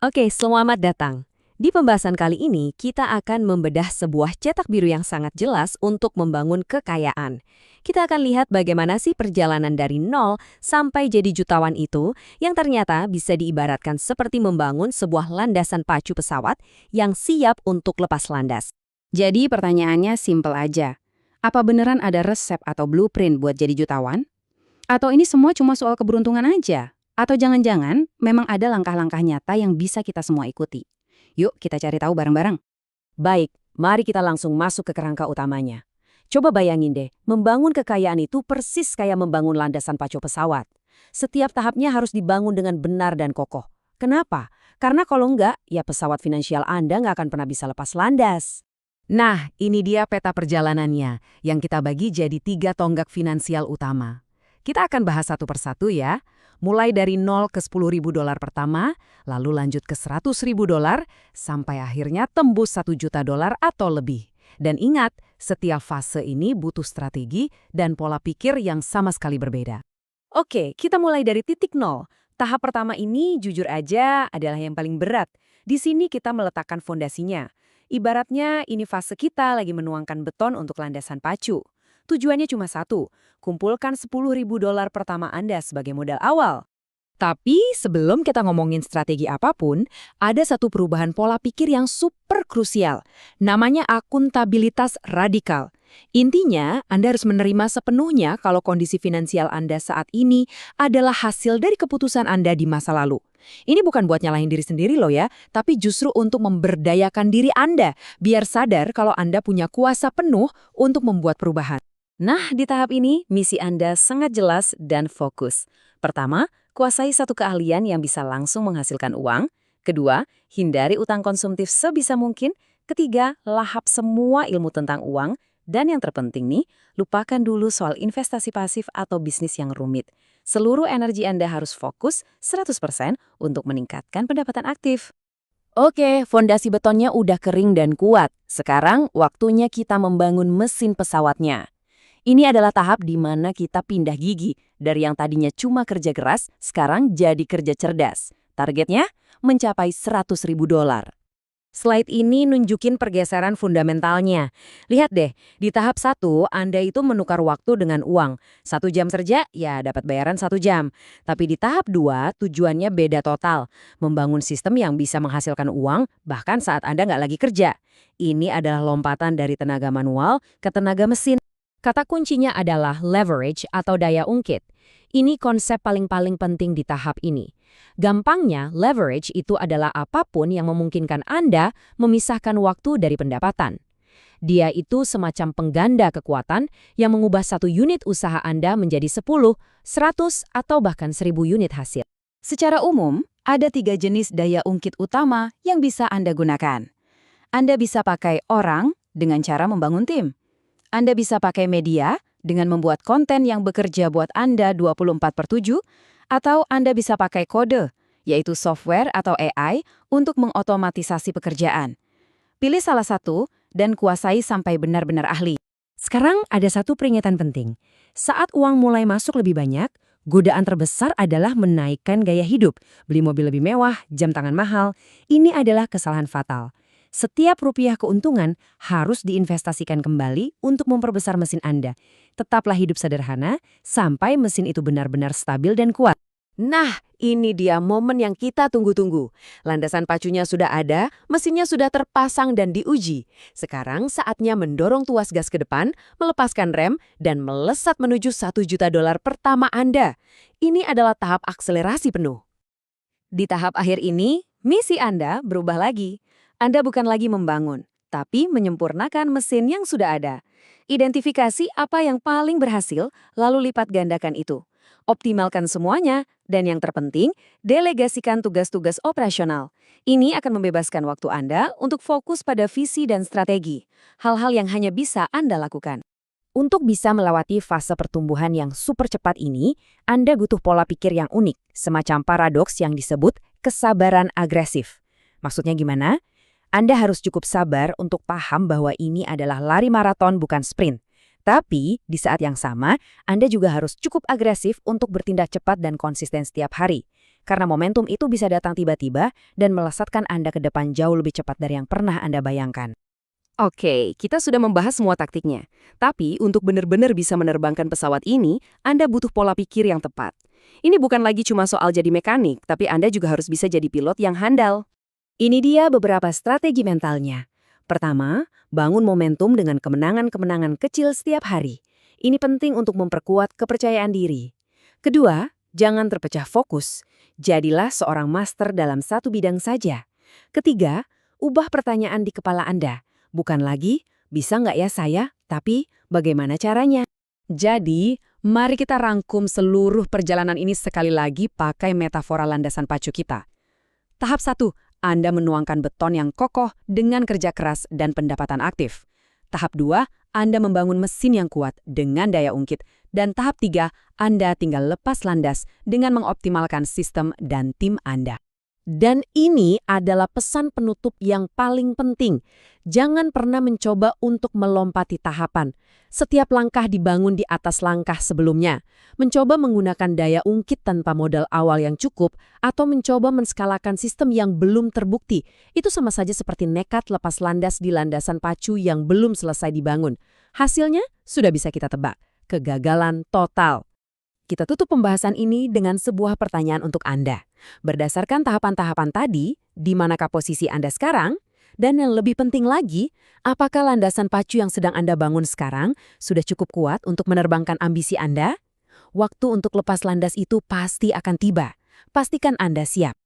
Oke, selamat datang. Di pembahasan kali ini, kita akan membedah sebuah cetak biru yang sangat jelas untuk membangun kekayaan. Kita akan lihat bagaimana sih perjalanan dari nol sampai jadi jutawan itu yang ternyata bisa diibaratkan seperti membangun sebuah landasan pacu pesawat yang siap untuk lepas landas. Jadi pertanyaannya simpel aja. Apa beneran ada resep atau blueprint buat jadi jutawan? Atau ini semua cuma soal keberuntungan aja? Atau jangan-jangan memang ada langkah-langkah nyata yang bisa kita semua ikuti? Yuk kita cari tahu bareng-bareng. Baik, mari kita langsung masuk ke kerangka utamanya. Coba bayangin deh, membangun kekayaan itu persis kayak membangun landasan pacu pesawat. Setiap tahapnya harus dibangun dengan benar dan kokoh. Kenapa? Karena kalau enggak, ya pesawat finansial Anda nggak akan pernah bisa lepas landas. Nah, ini dia peta perjalanannya, yang kita bagi jadi 3 tonggak finansial utama. Kita akan bahas satu persatu ya, mulai dari 0 ke 10.000 dolar pertama, lalu lanjut ke 100.000 dolar, sampai akhirnya tembus 1 juta dolar atau lebih. Dan ingat, setiap fase ini butuh strategi dan pola pikir yang sama sekali berbeda. Oke, kita mulai dari titik nol. Tahap pertama ini jujur aja adalah yang paling berat. Di sini kita meletakkan fondasinya. Ibaratnya ini fase kita lagi menuangkan beton untuk landasan pacu. Tujuannya cuma satu, kumpulkan 10.000 dolar pertama Anda sebagai modal awal. Tapi sebelum kita ngomongin strategi apapun, ada satu perubahan pola pikir yang super krusial. Namanya akuntabilitas radikal. Intinya, Anda harus menerima sepenuhnya kalau kondisi finansial Anda saat ini adalah hasil dari keputusan Anda di masa lalu. Ini bukan buat nyalahin diri sendiri loh ya, tapi justru untuk memberdayakan diri Anda, biar sadar kalau Anda punya kuasa penuh untuk membuat perubahan. Nah, di tahap ini, misi Anda sangat jelas dan fokus. Pertama, kuasai satu keahlian yang bisa langsung menghasilkan uang. Kedua, hindari utang konsumtif sebisa mungkin. Ketiga, lahap semua ilmu tentang uang. Dan yang terpenting nih, lupakan dulu soal investasi pasif atau bisnis yang rumit. Seluruh energi Anda harus fokus 100% untuk meningkatkan pendapatan aktif. Oke, fondasi betonnya udah kering dan kuat. Sekarang waktunya kita membangun mesin pesawatnya. Ini adalah tahap di mana kita pindah gigi. Dari yang tadinya cuma kerja keras, sekarang jadi kerja cerdas. Targetnya mencapai 100.000 dolar. Slide ini nunjukin pergeseran fundamentalnya. Lihat deh, di tahap 1, Anda itu menukar waktu dengan uang. 1 jam kerja, ya dapat bayaran 1 jam. Tapi di tahap 2, tujuannya beda total. Membangun sistem yang bisa menghasilkan uang, bahkan saat Anda nggak lagi kerja. Ini adalah lompatan dari tenaga manual ke tenaga mesin. Kata kuncinya adalah leverage atau daya ungkit. Ini konsep paling-paling penting di tahap ini. Gampangnya, leverage itu adalah apapun yang memungkinkan Anda memisahkan waktu dari pendapatan. Dia itu semacam pengganda kekuatan yang mengubah satu unit usaha Anda menjadi 10, 100, atau bahkan 1.000 unit hasil. Secara umum, ada 3 jenis daya ungkit utama yang bisa Anda gunakan. Anda bisa pakai orang dengan cara membangun tim. Anda bisa pakai media dengan membuat konten yang bekerja buat Anda 24/7, atau Anda bisa pakai kode, yaitu software atau AI untuk mengotomatisasi pekerjaan. Pilih salah satu dan kuasai sampai benar-benar ahli. Sekarang ada satu peringatan penting. Saat uang mulai masuk lebih banyak, godaan terbesar adalah menaikkan gaya hidup, beli mobil lebih mewah, jam tangan mahal. Ini adalah kesalahan fatal. Setiap rupiah keuntungan harus diinvestasikan kembali untuk memperbesar mesin Anda. Tetaplah hidup sederhana sampai mesin itu benar-benar stabil dan kuat. Nah, ini dia momen yang kita tunggu-tunggu. Landasan pacunya sudah ada, mesinnya sudah terpasang dan diuji. Sekarang saatnya mendorong tuas gas ke depan, melepaskan rem, dan melesat menuju 1 juta dolar pertama Anda. Ini adalah tahap akselerasi penuh. Di tahap akhir ini, misi Anda berubah lagi. Anda bukan lagi membangun, tapi menyempurnakan mesin yang sudah ada. Identifikasi apa yang paling berhasil, lalu lipat gandakan itu. Optimalkan semuanya, dan yang terpenting, delegasikan tugas-tugas operasional. Ini akan membebaskan waktu Anda untuk fokus pada visi dan strategi, hal-hal yang hanya bisa Anda lakukan. Untuk bisa melewati fase pertumbuhan yang super cepat ini, Anda butuh pola pikir yang unik, semacam paradoks yang disebut kesabaran agresif. Maksudnya gimana? Anda harus cukup sabar untuk paham bahwa ini adalah lari maraton bukan sprint. Tapi, di saat yang sama, Anda juga harus cukup agresif untuk bertindak cepat dan konsisten setiap hari. karena momentum itu bisa datang tiba-tiba dan melesatkan Anda ke depan jauh lebih cepat dari yang pernah Anda bayangkan. Oke, kita sudah membahas semua taktiknya. Tapi untuk benar-benar bisa menerbangkan pesawat ini, Anda butuh pola pikir yang tepat. Ini bukan lagi cuma soal jadi mekanik, tapi Anda juga harus bisa jadi pilot yang handal. Ini dia beberapa strategi mentalnya. Pertama, bangun momentum dengan kemenangan-kemenangan kecil setiap hari. Ini penting untuk memperkuat kepercayaan diri. Kedua, jangan terpecah fokus. Jadilah seorang master dalam satu bidang saja. Ketiga, ubah pertanyaan di kepala Anda. Bukan lagi, bisa nggak ya saya, tapi bagaimana caranya? Jadi, mari kita rangkum seluruh perjalanan ini sekali lagi pakai metafora landasan pacu kita. Tahap 1, Anda menuangkan beton yang kokoh dengan kerja keras dan pendapatan aktif. Tahap 2, Anda membangun mesin yang kuat dengan daya ungkit. Dan tahap 3, Anda tinggal lepas landas dengan mengoptimalkan sistem dan tim Anda. Dan ini adalah pesan penutup yang paling penting. Jangan pernah mencoba untuk melompati tahapan. Setiap langkah dibangun di atas langkah sebelumnya. Mencoba menggunakan daya ungkit tanpa modal awal yang cukup atau mencoba menskalakan sistem yang belum terbukti. Itu sama saja seperti nekat lepas landas di landasan pacu yang belum selesai dibangun. Hasilnya sudah bisa kita tebak. Kegagalan total. Kita tutup pembahasan ini dengan sebuah pertanyaan untuk Anda. Berdasarkan tahapan-tahapan tadi, di manakah posisi Anda sekarang? Dan yang lebih penting lagi, apakah landasan pacu yang sedang Anda bangun sekarang sudah cukup kuat untuk menerbangkan ambisi Anda? Waktu untuk lepas landas itu pasti akan tiba. Pastikan Anda siap.